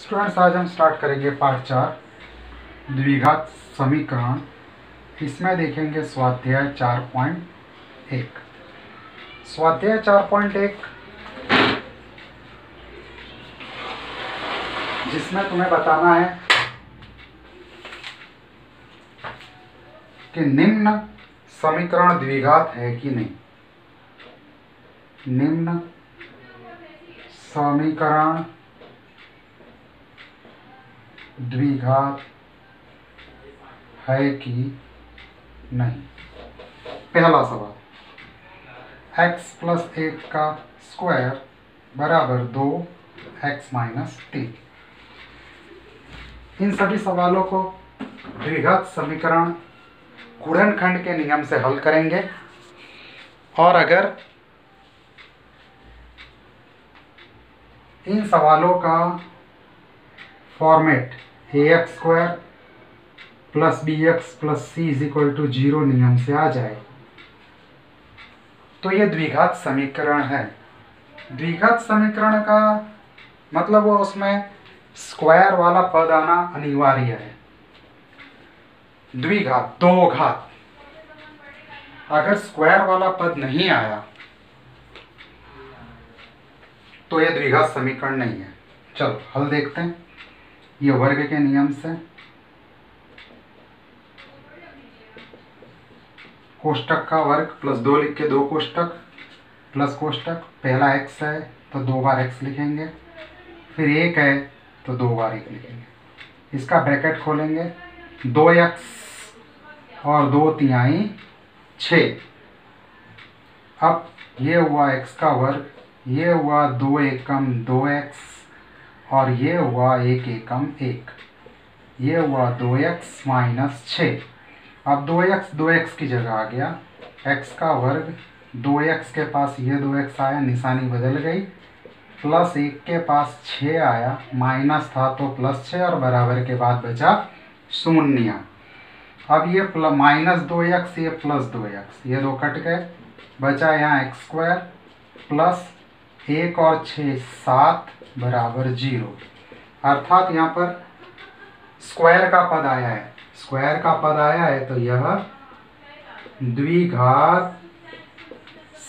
Students, आज हम start करेंगे पार्ट 4 द्विघात समीकरण। इसमें देखेंगे स्वाध्याय 4.1। स्वाध्याय 4.1 जिसमें तुम्हें बताना है कि निम्न समीकरण द्विघात है कि नहीं। निम्न समीकरण द्विघात है कि नहीं। पहला सवाल, x + 1 का स्क्वायर बराबर 2x - 3। इन सभी सवालों को द्विघात समीकरण गुणनखंड के नियम से हल करेंगे। और अगर इन सवालों का फॉर्मेट ax² + bx + c = 0 नियम से आ जाए तो यह द्विघात समीकरण है। द्विघात समीकरण का मतलब वो उसमें स्क्वायर वाला पद आना अनिवार्य है। द्विघात, दो घात, अगर स्क्वायर वाला पद नहीं आया तो यह द्विघात समीकरण नहीं है। चलो हल देखते हैं। ये वर्ग के नियम से कोष्टक का वर्ग प्लस 2 लिख के 2 कोष्टक प्लस कोष्टक। पहला x है तो 2 बार x लिखेंगे, फिर 1 है तो 2 बार 1 लिखेंगे। इसका ब्रैकेट खोलेंगे, 2x और 2 तिहाई 6। अब ये हुआ x का वर्ग, ये हुआ 2 एकम 2x और ये हुआ 1 एकम 1। ये हुआ 2x - 6। अब 2x 2x की जगह आ गया। x का वर्ग, 2x के पास ये 2x आया, निशानी बदल गई, प्लस 1 के पास 6 आया, माइनस था तो +6 और बराबर के बाद बचा 0। अब ये -2x, ये +2x, ये 2 कट गए, बचा यहाँ x² प्लस 1 और 6 7 बराबर 0। अर्थात यहाँ पर स्क्वायर का पद आया है। स्क्वायर का पद आया है तो यह द्विघात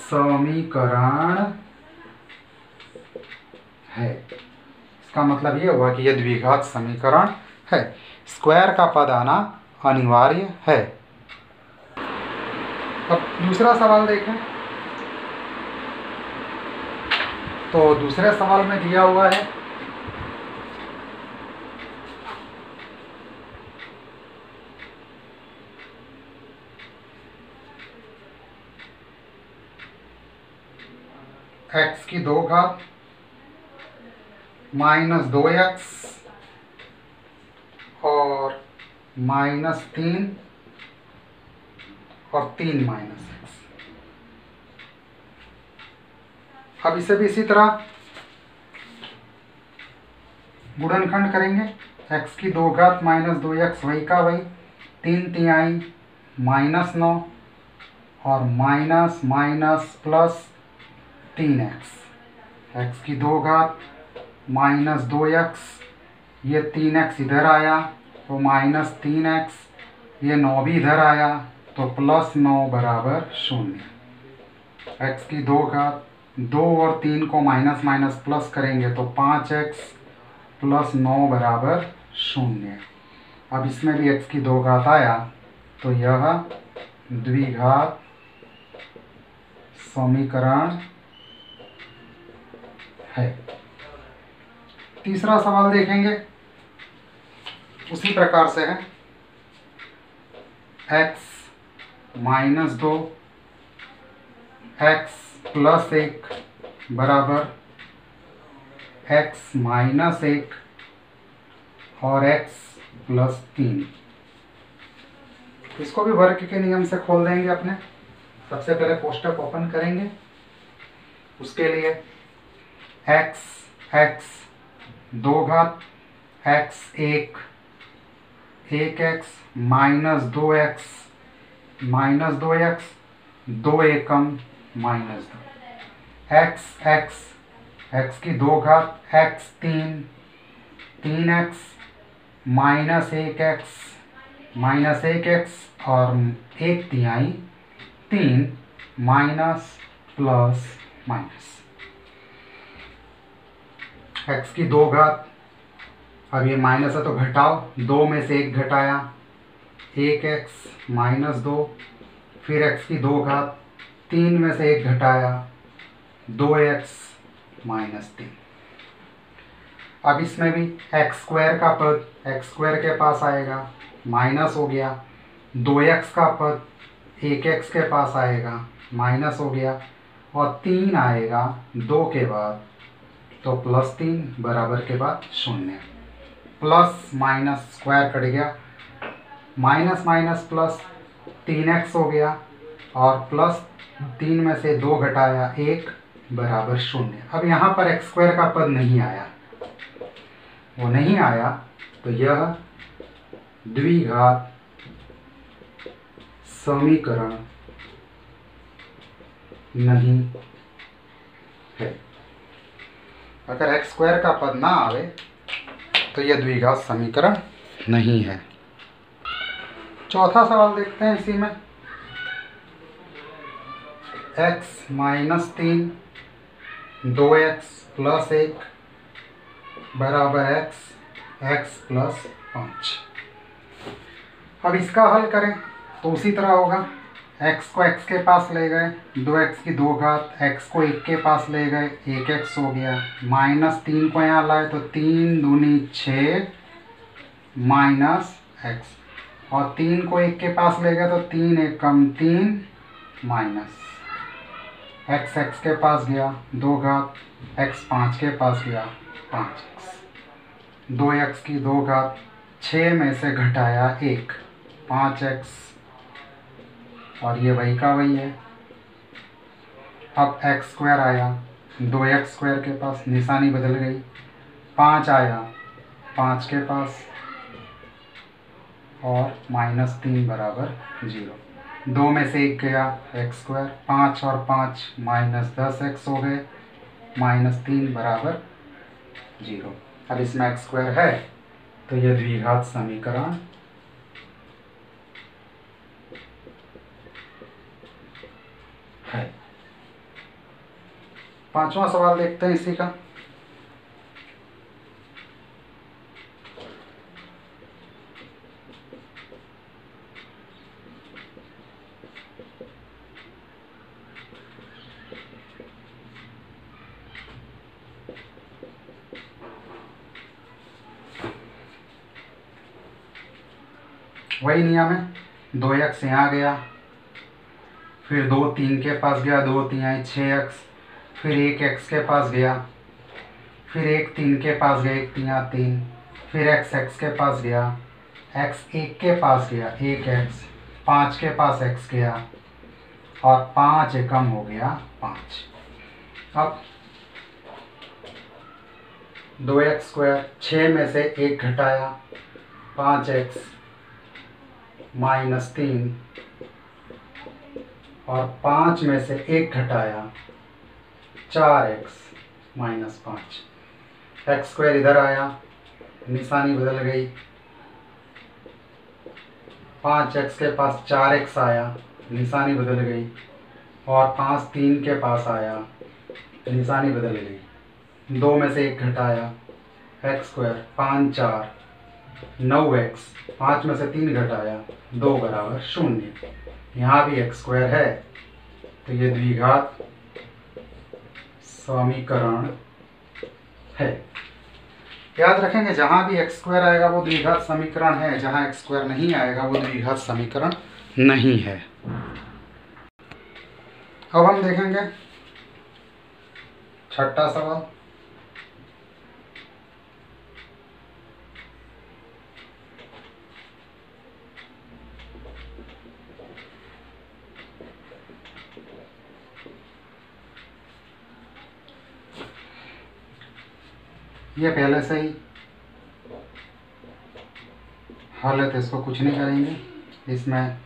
समीकरण है। इसका मतलब ये हुआ कि यह द्विघात समीकरण है। स्क्वायर का पद आना अनिवार्य है। अब दूसरा सवाल देखें तो दूसरे सवाल में दिया हुआ है x की 2 घात -2x और -3 और 3 -x। अब इसे भी इसी तरह गुणनखंड करेंगे। x की 2 घात -2x वही का वही, 3 तिहाई -9 और माइनस प्लस 3x। x की 2 घात -2x, ये 3x इधर आया तो -3x, ये 9 भी इधर आया तो +9 बराबर 0। x की 2 घात, 2 और 3 को माइनस प्लस करेंगे तो 5x + 9 बराबर 0। अब इसमें भी x की 2 घात आया तो यह द्विघात समीकरण है। तीसरा सवाल देखेंगे, उसी प्रकार से है। x - 2 x + 1 बराबर x - 1 और x + 3। इसको भी वर्ग के नियम से खोल देंगे अपने। सबसे पहले कोष्टक ओपन करेंगे। उसके लिए x 2 घात, x 1 1x -2x 2 एकम -2 x की 2 घात, x 3 3x माइनस 1x और 1/3 3 माइनस प्लस माइनस x की 2 घात। अब ये माइनस है तो घटाओ, 2 में से 1 घटाया 1x माइनस 2, फिर x की 2 घात, 3 में से 1 घटाया 2x माइनस 3। अब इसमें भी x स्क्वायर का पद x स्क्वायर के पास आएगा, माइनस हो गया। 2x का पद 1x के पास आएगा, माइनस हो गया। और 3 आएगा 2 के बाद, तो प्लस 3 बराबर के बाद 0। प्लस माइनस स्क्वायर कट गया, माइनस माइनस प्लस 3x हो गया और प्लस 3 में से 2 घटाया 1 बराबर 0। अब यहाँ पर x स्क्वायर का पद नहीं आया, वो नहीं आया तो यह द्विघात समीकरण नहीं है। अगर x स्क्वायर का पद ना आवे तो यह द्विघात समीकरण नहीं है। चौथा सवाल देखते हैं इसी में। x माइनस 3 2x प्लस 1 बराबर x प्लस 5। अब इसका हल करें तो उसी तरह होगा। x को x के पास ले गए, 2x की 2 घात, x को 1 के पास ले गए, 1x हो गया। माइनस 3 को यहाँ लाए तो 3 दूनी 6 माइनस x, और 3 को 1 के पास ले गए तो 3 एकम 3 माइनस x के पास गया 2 घात, x 5 के पास गया 5x, 2x की 2 घात, 6 में से घटाया 1 5x, और ये वही का वही है। अब x स्क्वायर आया, 2x स्क्वायर के पास निशानी बदल गई, 5 आया 5 के पास और माइनस 3 बराबर 0। 2 में से 1 गया x स्क्वायर, 5 और 5 माइनस 10x हो गए, माइनस 3 बराबर 0। अब इसमें x स्क्वायर है तो यह द्विघात समीकरण है। पांचवा सवाल देखते हैं इसी का। वही नियम है, 2x यहाँ गया, फिर 2 3 के पास गया, 2 3 6x, फिर 1x के पास गया, फिर 1 3 के पास गया, 1 3 3, फिर x के पास गया, x 1 के पास गया 1x, 5 के पास x गया और 5 एकम हो गया 5। अब 2x स्क्वायर, 6 में से 1 घटाया 5x माइनस 3 और 5 में से 1 घटाया 4x माइनस 5। x स्क्वायर इधर आया, निशानी बदल गई, 5x के पास 4x आया, निशानी बदल गई, और 5 3 के पास आया, निशानी बदल गई। 2 में से 1 घटाया x स्क्वायर, 5 4 9x, 5 में से 3 घटाया 2 बराबर 0। यहाँ भी x स्क्वायर है तो ये द्विघात समीकरण है। याद रखेंगे, जहाँ भी x स्क्वायर आएगा वो द्विघात समीकरण है, जहाँ x स्क्वायर नहीं आएगा वो द्विघात समीकरण नहीं है। अब हम देखेंगे छठा सवाल। ये पहले से ही हल है तो इसको कुछ नहीं करेंगे। इसमें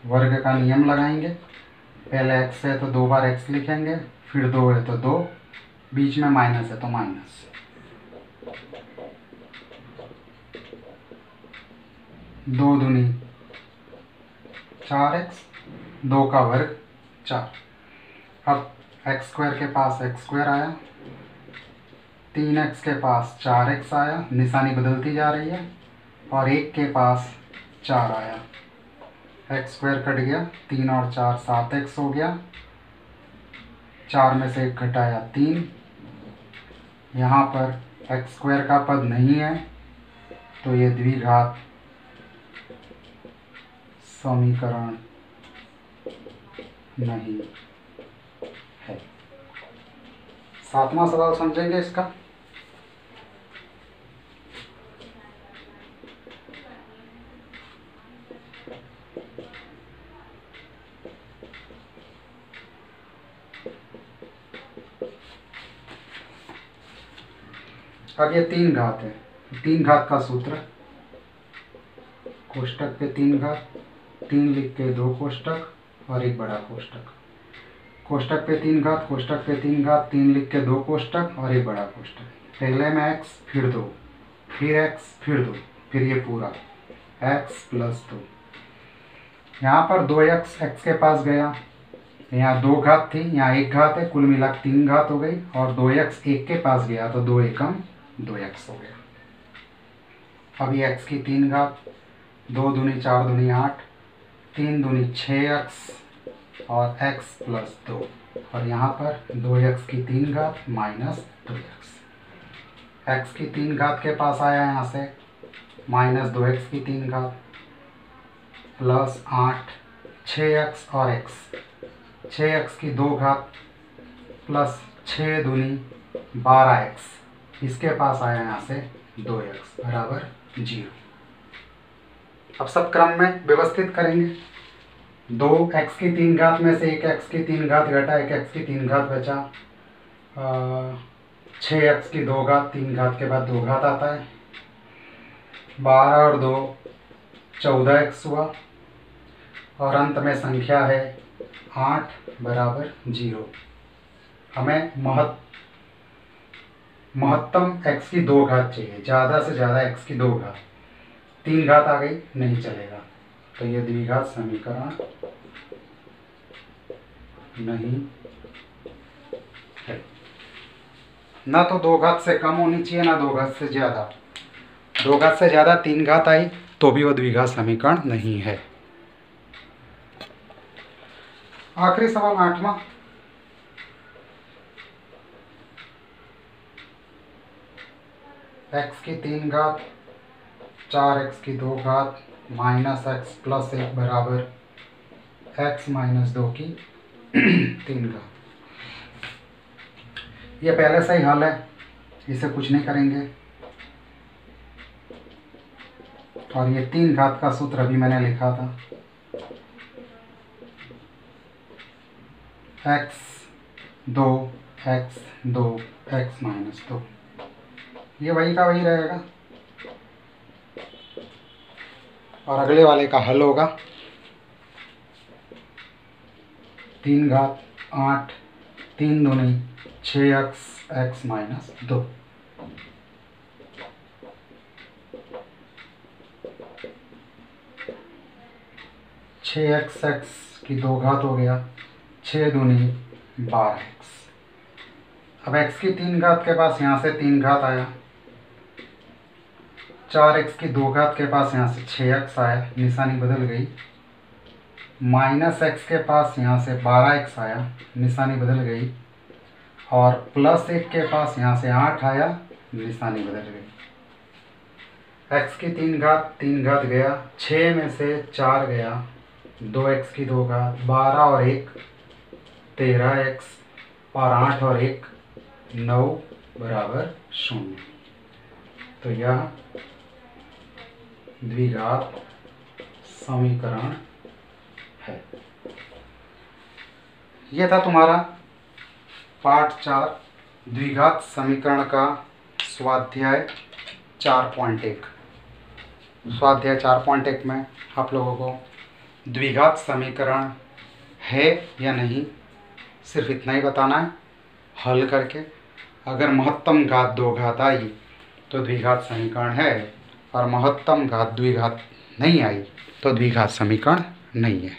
वर्ग का नियम लगाएंगे। पहले x है तो 2 बार x लिखेंगे, फिर 2 है तो 2, बीच में माइनस है तो माइनस। 2 दूनी 4x, 2 का वर्ग 4। अब एक्स स्क्वायर के पास एक्स स्क्वायर आया, 3x के पास 4x आया, निशानी बदलती जा रही है, और 1 के पास 4 आया। एक्स स्क्वायर कट गया, 3 और 4 7x हो गया, 4 में से 1 घटाया 3। यहाँ पर एक्स स्क्वायर का पद नहीं है, तो ये द्विघात समीकरण नहीं है। 7वां सवाल समझेंगे इसका। अब ये 3 घात है, 3 घात का सूत्र, कोष्टक पे 3 घात, 3 लिख के 2 कोष्टक और 1 बड़ा कोष्टक। कोष्टक पे 3 घात, कोष्टक पे 3 घात, 3 लिख के 2 कोष्टक और 1 बड़ा कोष्टक। पहले में x, फिर 2, फिर x, फिर 2, फिर ये पूरा x प्लस 2। यहाँ पर 2x x के पास गया, यहाँ 2 घात थी, यहाँ 1 घात है, कुल मिला 3 घात हो गई, और 2x 1 के पास गया तो 2 एकम 2x हो गया। अब ये x की 3 घात, 2 दूनी 4 दूनी 8, 3 दूनी 6x और x प्लस 2, और यहाँ पर 2x की 3 घात माइनस 2x। x की 3 घात के पास आया यहाँ से, माइनस 2x की 3 घात प्लस 8, 6x और x, 6x की 2 घात प्लस 6 दूनी 12x, इसके पास आया यहाँ से 2x बराबर 0। अब सब क्रम में व्यवस्थित करेंगे। 2x की 3 घात में से 1x की 3 घात घटा, 1x की 3 घात बचा, 6x की 2 घात, 3 घात के बाद 2 घात आता है, 12 और 2 14x हुआ, और अंत में संख्या है 8 बराबर 0। हमें महत्तम x की 2 घात चाहिए, ज़्यादा से ज़्यादा x की 2 घात। 3 घात आ गई, नहीं चलेगा, तो ये द्विघात समीकरण नहीं है। ना तो 2 घात से कम होनी चाहिए, ना 2 घात से ज़्यादा। 2 घात से ज़्यादा 3 घात आई तो भी वो द्विघात समीकरण नहीं है। आखिरी सवाल 8वां। x की 3 घात, 4x की 2 घात माइनस x प्लस 1 बराबर x माइनस 2 की 3 घात। ये पहले से ही हल है, इसे कुछ नहीं करेंगे। और ये 3 घात का सूत्र अभी मैंने लिखा था, x 2 x 2 x माइनस 2, ये वही का वही रहेगा। और अगले वाले का हल होगा 3 घात 8, 3 दूनी 6x x माइनस 2। छः एक्स की 2 घात हो गया, 6 दूनी 12x। अब x की 3 घात के पास यहाँ से 3 घात आया, 4x की 2 घात के पास यहाँ से 6x आया, निशानी बदल गई, माइनस x के पास यहाँ से 12x आया, निशानी बदल गई, और प्लस 1 के पास यहाँ से 8 आया, निशानी बदल गई। x की 3 घात गया, 6 में से 4 गया, 2x की 2 घात, 12 और 1 13x, और 8 और 1 9 बराबर 0। तो यह द्विघात समीकरण है। यह था तुम्हारा पाठ 4 द्विघात समीकरण का स्वाध्याय 4.1। स्वाध्याय 4.1 में आप लोगों को द्विघात समीकरण है या नहीं सिर्फ इतना ही बताना है, हल करके। अगर महत्तम घात 2 घात आई तो द्विघात समीकरण है, और महत्तम घात द्विघात नहीं आई तो द्विघात समीकरण नहीं है।